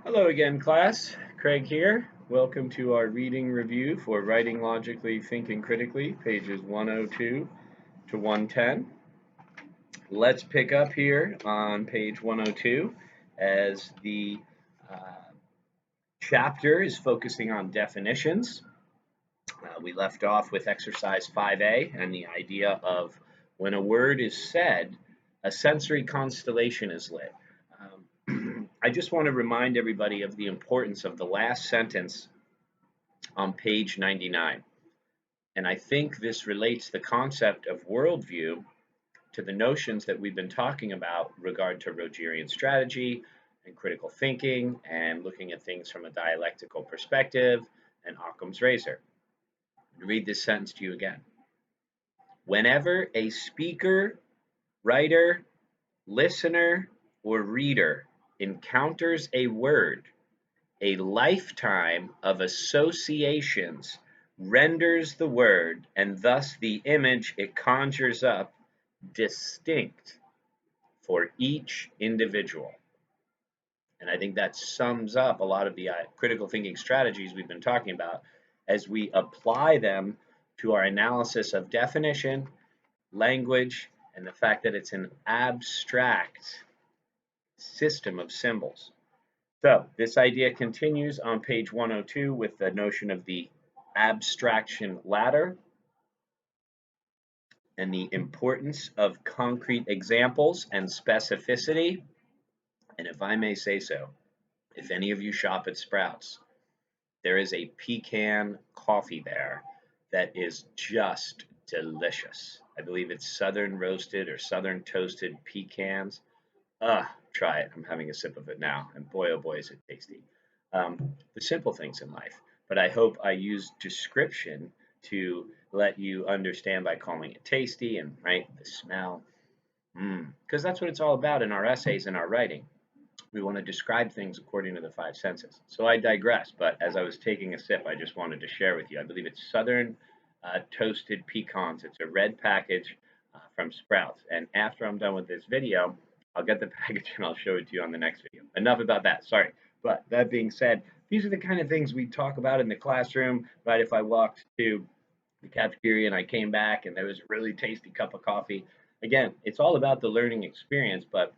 Hello again, class. Craig here. Welcome to our reading review for Writing Logically, Thinking Critically, pages 102 to 110. Let's pick up here on page 102 as the uh, chapter is focusing on definitions. We left off with exercise 5A and the idea of when a word is said, a sensory constellation is lit. I just want to remind everybody of the importance of the last sentence on page 99. And I think this relates the concept of worldview to the notions that we've been talking about regard to Rogerian strategy and critical thinking and looking at things from a dialectical perspective and Occam's razor. Read this sentence to you again. Whenever a speaker, writer, listener, or reader encounters a word, a lifetime of associations renders the word, and thus the image it conjures up, distinct for each individual. And I think that sums up a lot of the critical thinking strategies we've been talking about as we apply them to our analysis of definition, language, and the fact that it's an abstract system of symbols. So this idea continues on page 102 with the notion of the abstraction ladder and the importance of concrete examples and specificity. And if I may say so, if any of you shop at Sprouts, there is a pecan coffee there that is just delicious. I believe it's southern roasted or southern toasted pecans. Try it. I'm having a sip of it now, and boy, oh boy, is it tasty. The simple things in life, but I hope I use description to let you understand by calling it tasty and right the smell, because that's what it's all about in our essays and our writing. We want to describe things according to the five senses. So I digress, but as I was taking a sip, I just wanted to share with you. I believe it's Southern Toasted Pecans. It's a red package from Sprouts. And after I'm done with this video, I'll get the package and I'll show it to you on the next video. Enough about that, sorry. But that being said, these are the kind of things we talk about in the classroom, right? If I walked to the cafeteria and I came back and there was a really tasty cup of coffee, again, it's all about the learning experience, but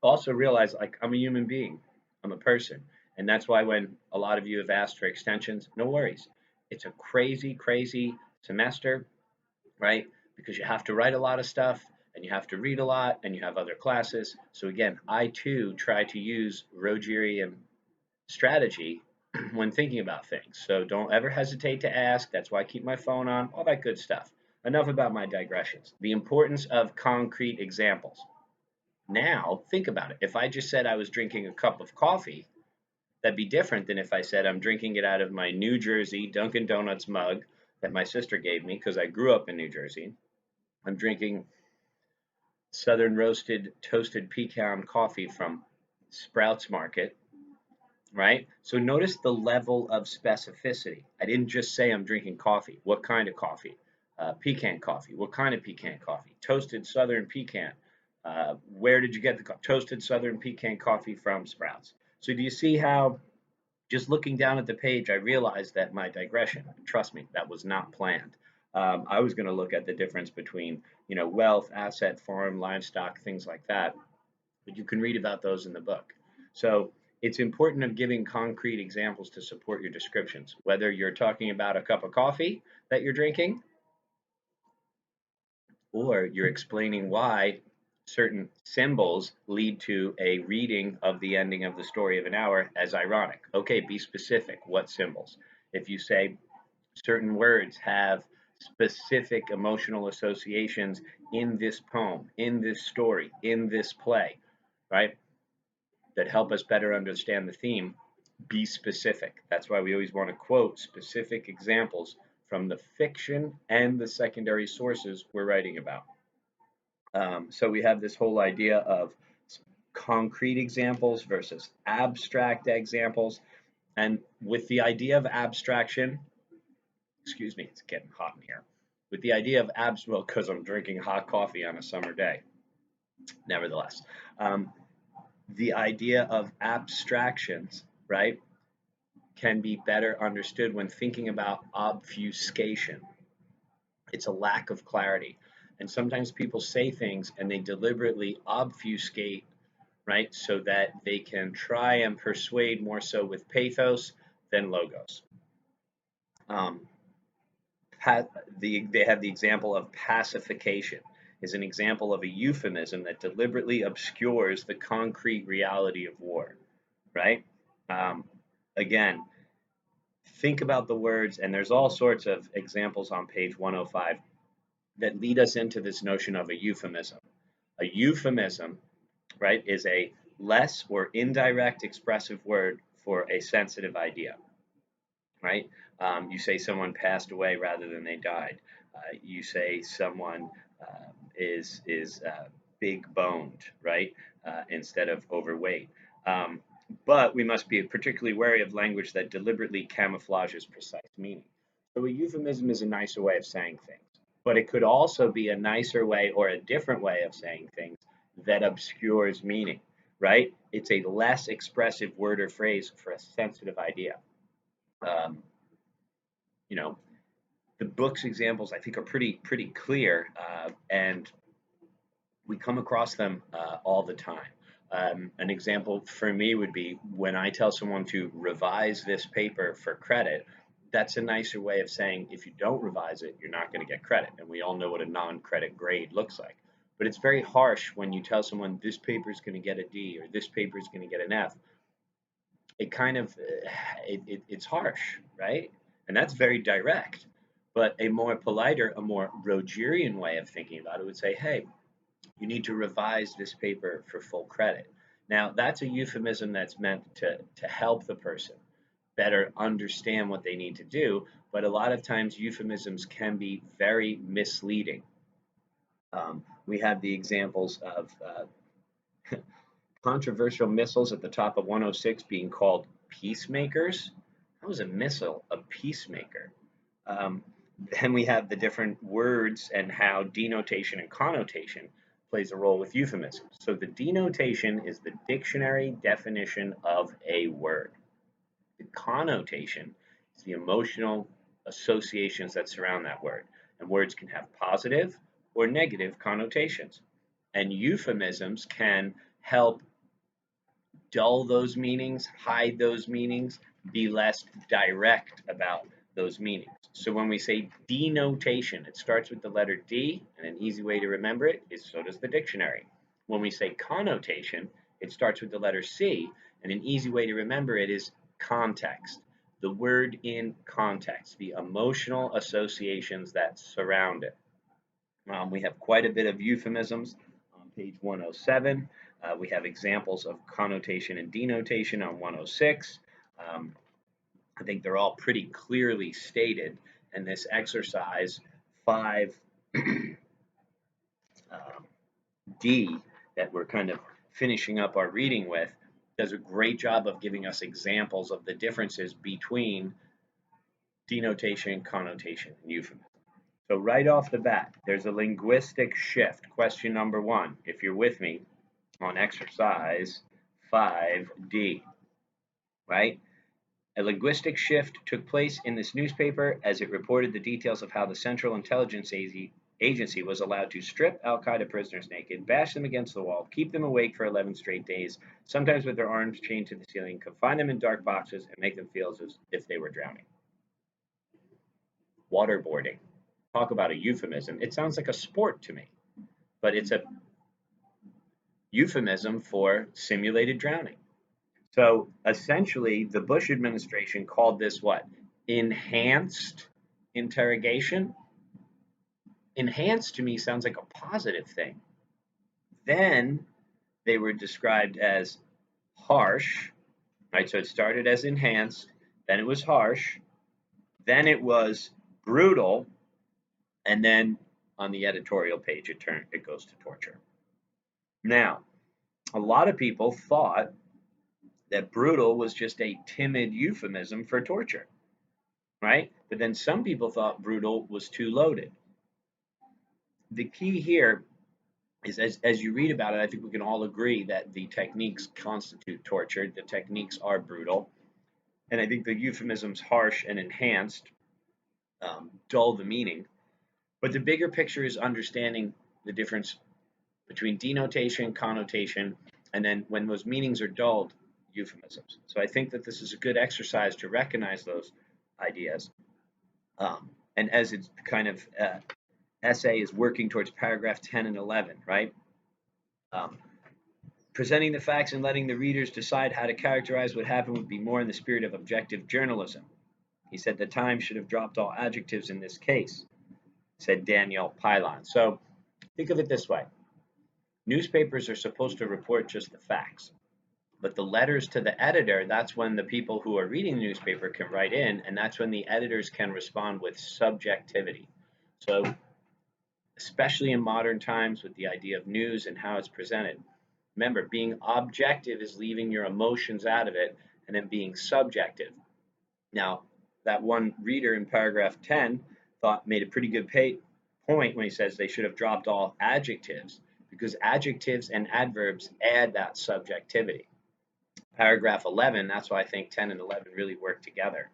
also realize like I'm a human being, I'm a person. And that's why when a lot of you have asked for extensions, no worries. It's a crazy, crazy semester, right? Because you have to write a lot of stuff and you have to read a lot and you have other classes. So again, I too try to use Rogerian strategy when thinking about things. So don't ever hesitate to ask. That's why I keep my phone on, all that good stuff. Enough about my digressions. The importance of concrete examples. Now, think about it. If I just said I was drinking a cup of coffee, that'd be different than if I said I'm drinking it out of my New Jersey Dunkin' Donuts mug that my sister gave me because I grew up in New Jersey. I'm drinking Southern roasted toasted pecan coffee from Sprouts Market, right? So notice the level of specificity. I didn't just say I'm drinking coffee. What kind of coffee? Pecan coffee. What kind of pecan coffee? Toasted Southern pecan. Where did you get the toasted Southern pecan coffee from? Sprouts. So do you see how just looking down at the page, I realized that my digression, trust me, that was not planned. I was going to look at the difference between, wealth, asset, farm, livestock, things like that, but you can read about those in the book. So it's important of giving concrete examples to support your descriptions, whether you're talking about a cup of coffee that you're drinking or you're explaining why certain symbols lead to a reading of the ending of the story of an hour as ironic. Okay, be specific. What symbols? If you say certain words have specific emotional associations in this poem, in this story, in this play, right? That help us better understand the theme, be specific. That's why we always want to quote specific examples from the fiction and the secondary sources we're writing about. So we have this whole idea of concrete examples versus abstract examples. And with the idea of abstraction, excuse me, it's getting hot in here. With the idea of well, because I'm drinking hot coffee on a summer day, nevertheless. The idea of abstractions, right, can be better understood when thinking about obfuscation. It's a lack of clarity. And sometimes people say things and they deliberately obfuscate, right, so that they can try and persuade more so with pathos than logos. Um, they have the example of pacification is an example of a euphemism that deliberately obscures the concrete reality of war, right? Um, Again, think about the words, and there's all sorts of examples on page 105 that lead us into this notion of a euphemism. A euphemism, right, is a less or indirect expressive word for a sensitive idea, right? You say someone passed away rather than they died. You say someone is big boned, right, instead of overweight. Um, but we must be particularly wary of language that deliberately camouflages precise meaning. So a euphemism is a nicer way of saying things, but it could also be a nicer way or a different way of saying things that obscures meaning, right? It's a less expressive word or phrase for a sensitive idea. Um, you know, the book's examples I think are pretty clear, and we come across them all the time. An example for me would be when I tell someone to revise this paper for credit. That's a nicer way of saying if you don't revise it, you're not going to get credit, and we all know what a non-credit grade looks like. But it's very harsh when you tell someone this paper is going to get a D or this paper is going to get an F. It kind of it's harsh, right? And that's very direct. But a more politer, a more Rogerian way of thinking about it would say, hey, you need to revise this paper for full credit. Now, that's a euphemism that's meant to help the person better understand what they need to do, but a lot of times euphemisms can be very misleading. We have the examples of controversial missiles at the top of 106 being called peacemakers. How is a missile a peacemaker? Um, then we have the different words and how denotation and connotation plays a role with euphemisms. So the denotation is the dictionary definition of a word. The connotation is the emotional associations that surround that word. And words can have positive or negative connotations. And euphemisms can help dull those meanings, hide those meanings, be less direct about those meanings. So when we say denotation, it starts with the letter D, and an easy way to remember it is so does the dictionary. When we say connotation, it starts with the letter C, and an easy way to remember it is context. The word in context, the emotional associations that surround it. We have quite a bit of euphemisms on page 107. We have examples of connotation and denotation on 106. Um, I think they're all pretty clearly stated. And this exercise 5D that we're kind of finishing up our reading with does a great job of giving us examples of the differences between denotation, connotation, and euphemism. So right off the bat, there's a linguistic shift. Question number 1, if you're with me on exercise 5D, right? A linguistic shift took place in this newspaper as it reported the details of how the Central Intelligence Agency was allowed to strip Al Qaeda prisoners naked, bash them against the wall, keep them awake for 11 straight days, sometimes with their arms chained to the ceiling, confine them in dark boxes, and make them feel as if they were drowning. Waterboarding. Talk about a euphemism. It sounds like a sport to me, but it's a euphemism for simulated drowning. So essentially, the Bush administration called this what? Enhanced interrogation. Enhanced to me sounds like a positive thing. Then they were described as harsh, right? So it started as enhanced, then it was harsh, then it was brutal, and then on the editorial page it goes to torture. Now, a lot of people thought that brutal was just a timid euphemism for torture, right? But then some people thought brutal was too loaded. The key here is as you read about it, I think we can all agree that the techniques constitute torture. The techniques are brutal. and I think the euphemisms harsh and enhanced dull the meaning. But the bigger picture is understanding the difference between denotation, connotation, and then when those meanings are dulled, euphemisms. So I think that this is a good exercise to recognize those ideas. And as it's kind of essay is working towards paragraph 10 and 11, right? Um, Presenting the facts and letting the readers decide how to characterize what happened would be more in the spirit of objective journalism. He said the Times should have dropped all adjectives in this case, said Daniel Pylon. So think of it this way. Newspapers are supposed to report just the facts. But the letters to the editor, that's when the people who are reading the newspaper can write in, and that's when the editors can respond with subjectivity. So, especially in modern times with the idea of news and how it's presented, remember, being objective is leaving your emotions out of it, and then being subjective. Now, that one reader in paragraph 10 made a pretty good point when he says they should have dropped all adjectives, because adjectives and adverbs add that subjectivity. Paragraph 11, that's why I think 10 and 11 really work together.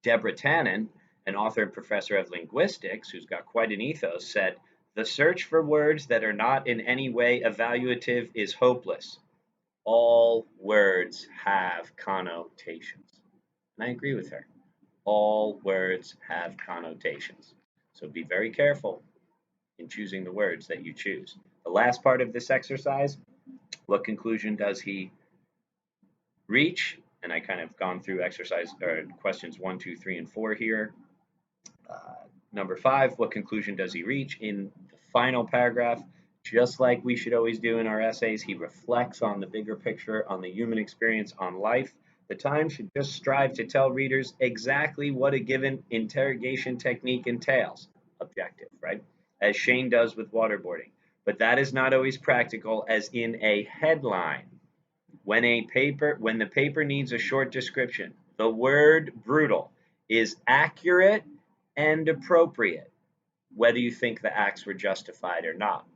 Deborah Tannen, an author and professor of linguistics who's got quite an ethos, said, "The search for words that are not in any way evaluative is hopeless. All words have connotations." And I agree with her. All words have connotations. So be very careful in choosing the words that you choose. The last part of this exercise, what conclusion does he reach? And I kind of gone through exercise or questions 1, 2, 3, and 4 here. Number 5, what conclusion does he reach? In the final paragraph, just like we should always do in our essays, he reflects on the bigger picture, on the human experience, on life. The Times should just strive to tell readers exactly what a given interrogation technique entails. Objective, right? As Shane does with waterboarding. But that is not always practical, as in a headline. When the paper needs a short description, the word brutal is accurate and appropriate, whether you think the acts were justified or not.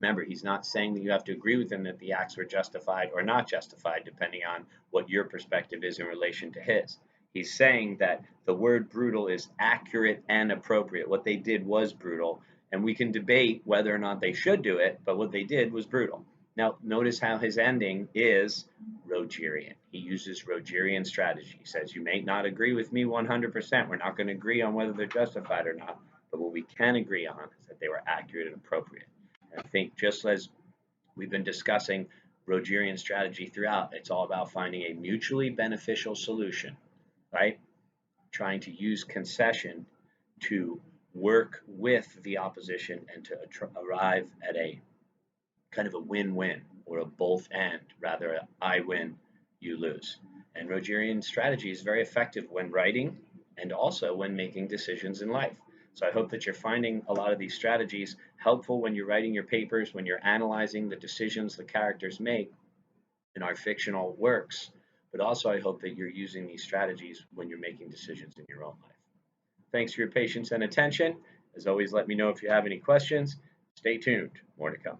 Remember, he's not saying that you have to agree with him that the acts were justified or not justified, depending on what your perspective is in relation to his. He's saying that the word brutal is accurate and appropriate. What they did was brutal, and we can debate whether or not they should do it, but what they did was brutal. Now, notice how his ending is Rogerian. He uses Rogerian strategy. He says, you may not agree with me 100%. We're not going to agree on whether they're justified or not, but what we can agree on is that they were accurate and appropriate. And I think just as we've been discussing Rogerian strategy throughout, it's all about finding a mutually beneficial solution, right? Trying to use concession to work with the opposition and to arrive at a kind of a win-win or a both and, rather a I win, you lose. And Rogerian strategy is very effective when writing and also when making decisions in life. So I hope that you're finding a lot of these strategies helpful when you're writing your papers, when you're analyzing the decisions the characters make in our fictional works. But also I hope that you're using these strategies when you're making decisions in your own life. Thanks for your patience and attention. As always, let me know if you have any questions. Stay tuned. More to come.